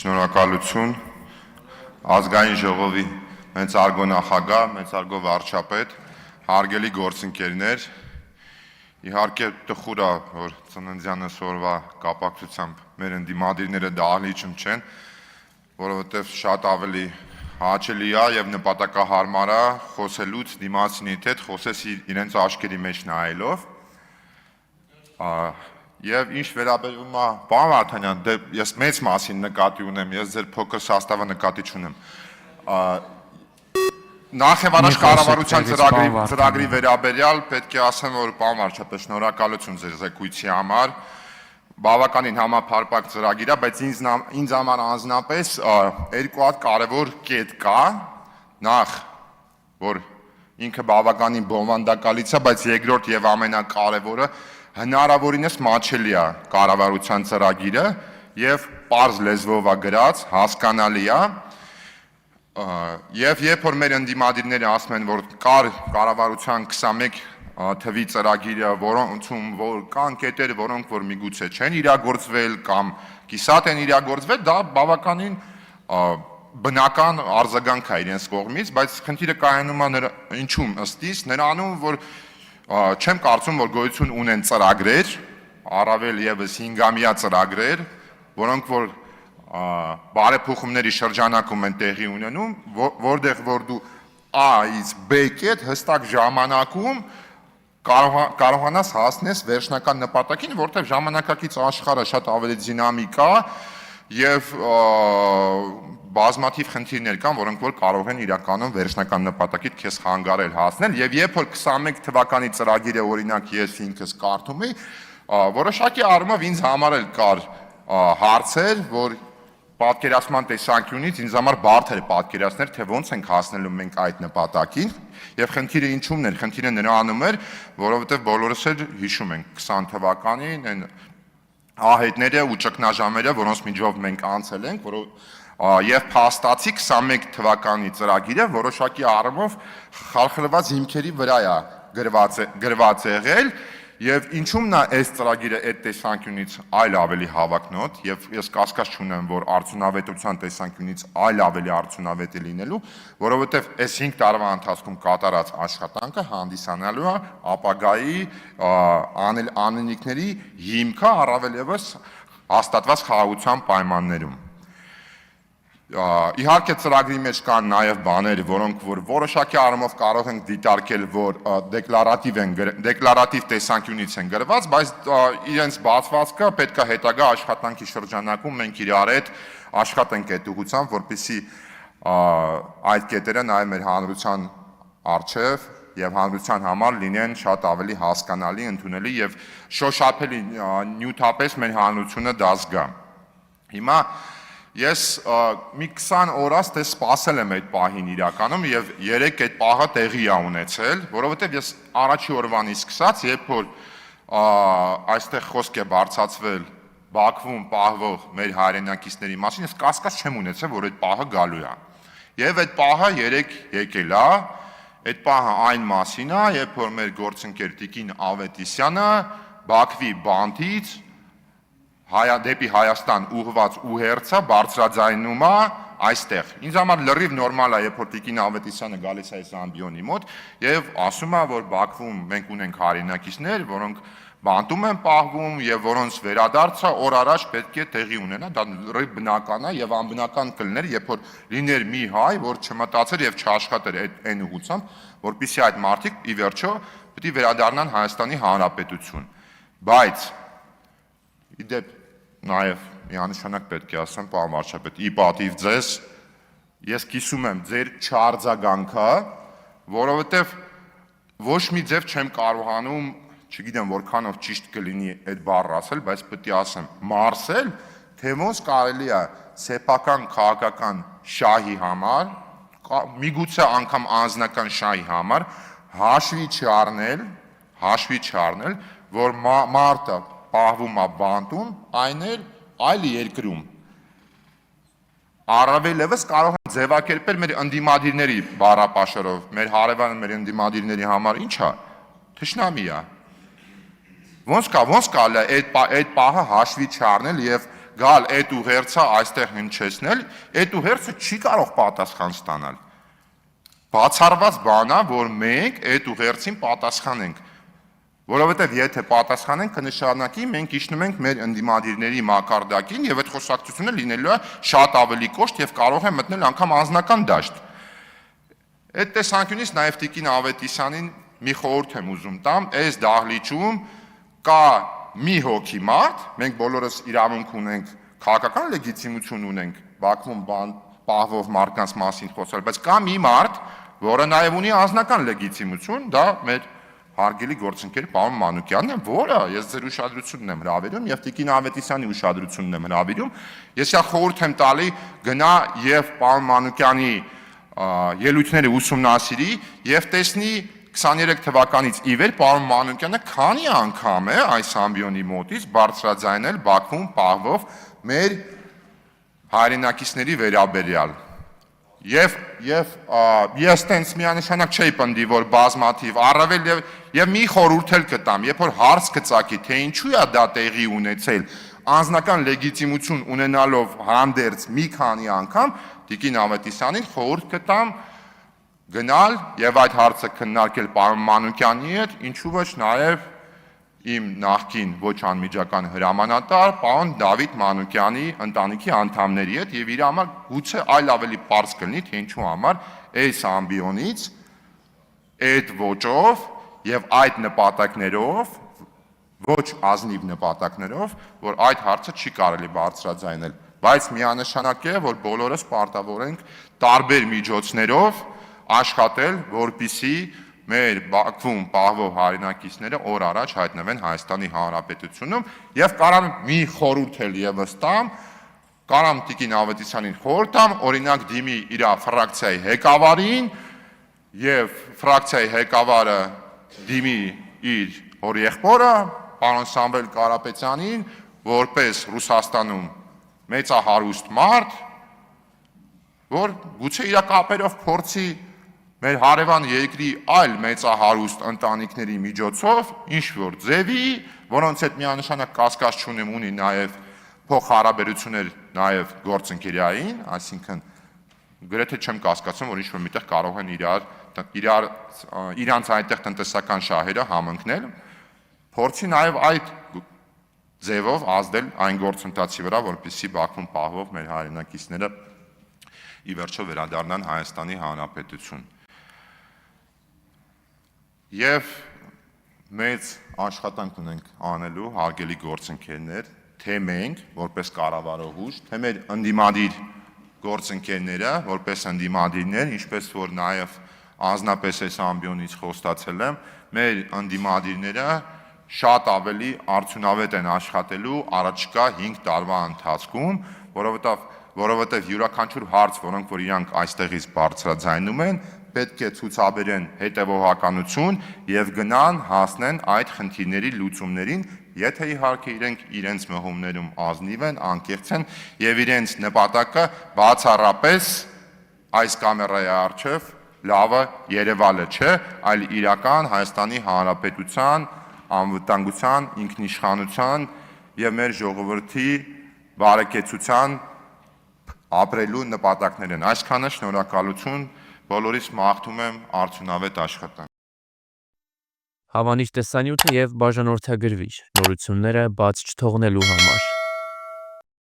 Շնորհակալություն ազգային ժողովի մեծարգո նախագահ, մեծարգո վարչապետ, հարգելի գործընկերներ, իհարկե տխուր է, որ ծննդյանս օրվա կապակցությամբ մեր ընդդիմադիրները դահլիճում չեն, որովհետև շատ ավելի հաճելի է եւ նպատակահարմար է խոսելուց դիմացինի հետ խոսես իրենց աչքերի մեջ նայելով։ Եվ ինչ վերաբերում է պարոն Վարդանյան, դե ես մեծ մասին նկատի ունեմ, ես ձեր փոքր սաստավը նկատի չունեմ։ Նախևառաջ կառավարության ծրագրի վերաբերյալ պետք է ասեմ, որ պարոն վարչապետ, շնորհակալություն ձեր զեկույցի համար։ Բավականին համապարփակ ծրագիր է, բայց ինձ համար անձնապես երկու հատ կարևոր կետ կա։ Նախ, որ ինքը բավականին բովանդակալից է, բայց երկրորդ եւ ամենակարևորը հնարավորինս մատչելի է կառավարության ծրագիրը եւ պարզ լեզվով է գրած, հասկանալի է։ Եվ երբ որ մեր ընդդիմադիրները ասում են, որ կար կառավարության 21 թվի ծրագիրը, որոնցում որ կան կետեր, որոնք որ միգուցե չեն իրագործվել կամ կիսատ են իրագործվել, դա բավականին բնական արձագանք է իրենց կողմից, բայց խնդիրը կայանում է ինչու՞մ ըստիս, նրանում, որ չեմ կարծում, որ գոյություն ունեն ծրագրեր, առավել եւս 5-ամյա ծրագրեր, որոնք որ բարեփոխումների շրջանակում են տեղի ունենում, որտեղ որ դու A-ից B կետ հստակ ժամանակում կարողանաս հասնես վերջնական նպատակին, որտեղ ժամանակակից աշխարհը շատ ավելի դինամիկ է եւ բազմաթիվ խնդիրներ կան, որոնք որ կարող են իրականում վերջնական նպատակից քեզ խանգարել հասնել, եւ երբ որ 21 թվականի ծրագիրը օրինակ ես ինքս կարդում էի, որոշակի առումով ինձ համար էլ կար հարցեր, որ պատկերացման տեսանկյունից ինձ համար բարդ էր պատկերացնել, թե ոնց ենք հասնելու մենք այդ նպատակին, եւ խնդիրը ինչումն էր, խնդիրը նրանում էր, որովհետեւ բոլորս էլ հիշում ենք 20 թվականին այն ահետները ու ճգնաժամերը, որոնց միջով մենք անցել ենք, եւ փաստացի 21 թվականի ծրագիրը որոշակի առումով խալխլված հիմքերի վրա է գրված եղել եւ ինչումն է այս ծրագիրը այդ տեսանկյունից այլ ավելի հավակնոտ եւ ես կասկած չունեմ, որ արդյունավետության տեսանկյունից այլ ավելի արդյունավետ է լինելու, որովհետեւ այս 5 տարվա ընթացքում կատարած աշխատանքը հանդիսանալու է ապագայի անելիքների հիմքը առավել եւս հաստատված խաղաղության պայմաններում։ Իհարկե ծրագրի մեջ կան նաև բաներ, որոնք որ որոշակի առումով կարող ենք դիտարկել, որ դեկլարատիվ տեսանկյունից են գրված, բայց իրենց բացվածքը պետք է հետագա աշխատանքի շրջանակում մենք իրար հետ աշխատենք այդ ուղղությամբ, որպեսզի այդ կետերը նաև մեր հանրության առջև եւ հանրության համար լինեն շատ ավելի հասկանալի, ընդունելի եւ շոշափելի նյութապես մեր հանրությունը դա զգա։ Հիմա ես մի 20 օրած դե սպասել եմ այդ պահին իրականում եւ 3 այդ պահը տեղի է ունեցել, որովհետեւ ես առաջի օրվանից սկսած, երբ որ այստեղ խոսք է բարձրացվել Բաքվում պահվող մեր հայրենակիցների մասին, ես կասկած չեմ ունեցել, որ այդ պահը գալու է։ Եվ այդ պահը 3 եկել է, այդ պահը այն մասին է, երբ որ մեր գործընկեր Տիկին Ավետիսյանը Բաքվի բանտից դեպի Հայաստան ուղղված ուղերձը բարձրաձայնում է այստեղ։ Ինձ համար լրիվ նորմալ է, երբ որ Տիկին Ավետիսյանը գալիս է այս ամբիոնի մոտ եւ ասում է, որ Բաքվում մենք ունենք հայրենակիցներ, որոնք բանտում են պահվում եւ որոնց վերադարձը օր առաջ պետք է տեղի ունենա, դա լրիվ բնական է եւ անբնական կլիներ, երբ որ լիներ մի հայ, որ չմտածեր եւ չաշխատեր այն ուղղությամբ, որpիսի այդ մարդիկ ի վերջո պետք է վերադառնան Հայաստանի Հանրապետություն։ Բայց իդեպ նաև միանշանակ պետք է ասեմ, պարոն վարչապետ, ի պատիվ ձեզ, ես կիսում եմ ձեր չարձագանքը, որովհետև ոչ մի ձև չեմ կարողանում, չգիտեմ որքանով ճիշտ կլինի այդ բառը ասել, բայց պետք է ասեմ, մարսել, թե ոնց կարելի է սեփական քաղաքական շահի համար, միգուցե անգամ անձնական շահի համար հաշվի չառնել, որ մարդը պահվում է բանտում, այն էլ այլ երկրում։ Առավել եւս կարող են ձևակերպել մեր ընդդիմադիրների բառապաշարով, մեր հարևան մեր ընդդիմադիրների համար ի՞նչ է։ Թշնամի է։ Ոնց կարելի է այդ պահը հաշվի չառնել եւ գալ այդ ուղերձը այստեղ հնչեցնել, այդ ուղերձը չի կարող պատասխան ստանալ։ Բացառված բան է, որ մենք այդ ուղերձին պատասխանենք, որովհետև եթե պատասխանենք, կնշանակի մենք իջնում ենք մեր ընդդիմադիրների մակարդակին եւ այդ խոսակցությունը լինելու է շատ ավելի կոշտ եւ կարող է մտնել անգամ անձնական դաշտ։ Այդ տեսանկյունից նաեւ Տիկին Ավետիսյանին մի խորհուրդ եմ ուզում տամ, այս դահլիճում կա մի հոգի մարդ, մենք բոլորս իրավունք ունենք, քաղաքական լեգիտիմություն ունենք Բաքվում պահվող մարդկանց մասին խոսալ, բայց կա մի մարդ, որը նաեւ ունի անձնական լեգիտիմություն, դա մեր հարգելի գործընկեր պարոն Մանուկյանն է, որը ես ձեր ուշադրությունն եմ հրավիրում եւ Տիկին Ավետիսյանի ուշադրությունն եմ հրավիրում։ Ես իա խորհուրդ եմ տալի գնա եւ պարոն Մանուկյանի ելույթները ուսումնասիրի եւ տեսնի 23 թվականից ի վեր պարոն Մանուկյանը քանի անգամ է այս ամբիոնի մոտից բարձրաձայնել Բաքվում պահվող մեր հայրենակիցների վերաբերյալ։ Եվ ես տենց միանշանակ չէի պնդի, որ բազմաթիվ առավել եւ մի խորհուրդ էլ կտամ, երբ որ հարց կծակի, թե ինչու է դա տեղի ունեցել, անձնական լեգիտիմություն ունենալով հանդերձ մի քանի անգամ, Տիկին Ավետիսյանին խորհուրդ կտամ գնալ եւ այդ հարցը քննարկել պարոն Մանուկյանի հետ, ինչու ոչ նաեւ իմ նախկին ոչ անմիջական հրամանատար պարոն Դավիթ Մանուկյանի ընտանիքի անդամների հետ եւ իր համար գուցե այլ ավելի པարզ կլինի, թե ինչու համար այս ամբիոնից այդ ոճով եւ այդ նպատակներով, ոչ ազնիվ նպատակներով, որ այդ հարցը չի կարելի բարձրաձայնել, բայց միանշանակ է, որ բոլորս պարտավոր ենք տարբեր միջոցներով աշխատել, որպեսզի մեր Բաքվում պահվող հայրենակիցները օր առաջ հայտնվեն Հայաստանի Հանրապետությունում եւ կարամ մի խորհուրդ էլ եւս տամ, կարամ Տիկին Ավետիսյանին խորհուրդ տամ, օրինակ դիմի իր ֆրակցիայի ղեկավարին եւ ֆրակցիայի ղեկավարը դիմի իր հորեղբորը, պարոն Սամվել Կարապետյանին, որպես Ռուսաստանում մեծահարուստ մարդ, որ գուցե իր կապերով փորձի մեր հարևան երկրի այլ մեծահարուստ ընտանիքների միջոցով ինչ-որ ձևի, որոնց հետ միանշանակ կասկած չունեմ ունի նաև փոխհարաբերություններ նաև գործընկերային, այսինքն գրեթե չեմ կասկածում, որ ինչ-որ միտեղ կարող են իրանց այնտեղ տնտեսական շահերը համընկնել, փորձի նաև այդ ձևով ազդել այն գործընթացի վրա, որպեսզի Բաքվում պահվող մեր հայրենակիցները ի վերջո վերադառնան Հայաստանի Հանրապետություն։ Եվ մեծ աշխատանք ունենք անելու հարգելի գործընկերներ, թե մենք որպես կառավարող ուժ, թե մեր ընդդիմադիր գործընկերները որպես ընդդիմադիրներ, ինչպես որ նաև անձնապես այս ամբիոնից խոստացել եմ, մեր ընդդիմադիրները շատ ավելի արդյունավետ են աշխատելու առաջիկա 5 տարվա ընթացքում, որովհետև յուրաքանչյուր հարց, որոնք որ իրանք այստեղից բարձրաձայնում են, պետք է ցուցաբերեն հետևողականություն եւ գնան հասնեն այդ խնդիրների լուծումներին, եթե իհարկե իրենց մղումներում ազնիվ են, անկեղծ են եւ իրենց նպատակը բացառապես այս կամերայի առջև լավը Երևանը չէ, այլ իրական Հայաստանի Հանրապետության անվտանգության, ինքնիշխանության եւ մեր ժողովրդի բարեկեցության ապրելու նպատակներ են։ Այսքանը, շնորհակալություն, բոլորիս մաղթում եմ արդյունավետ աշխատանք։ Հավանիչ տեսանյութը եւ բաժանորդագրվիչ նորությունները բաց չթողնելու համար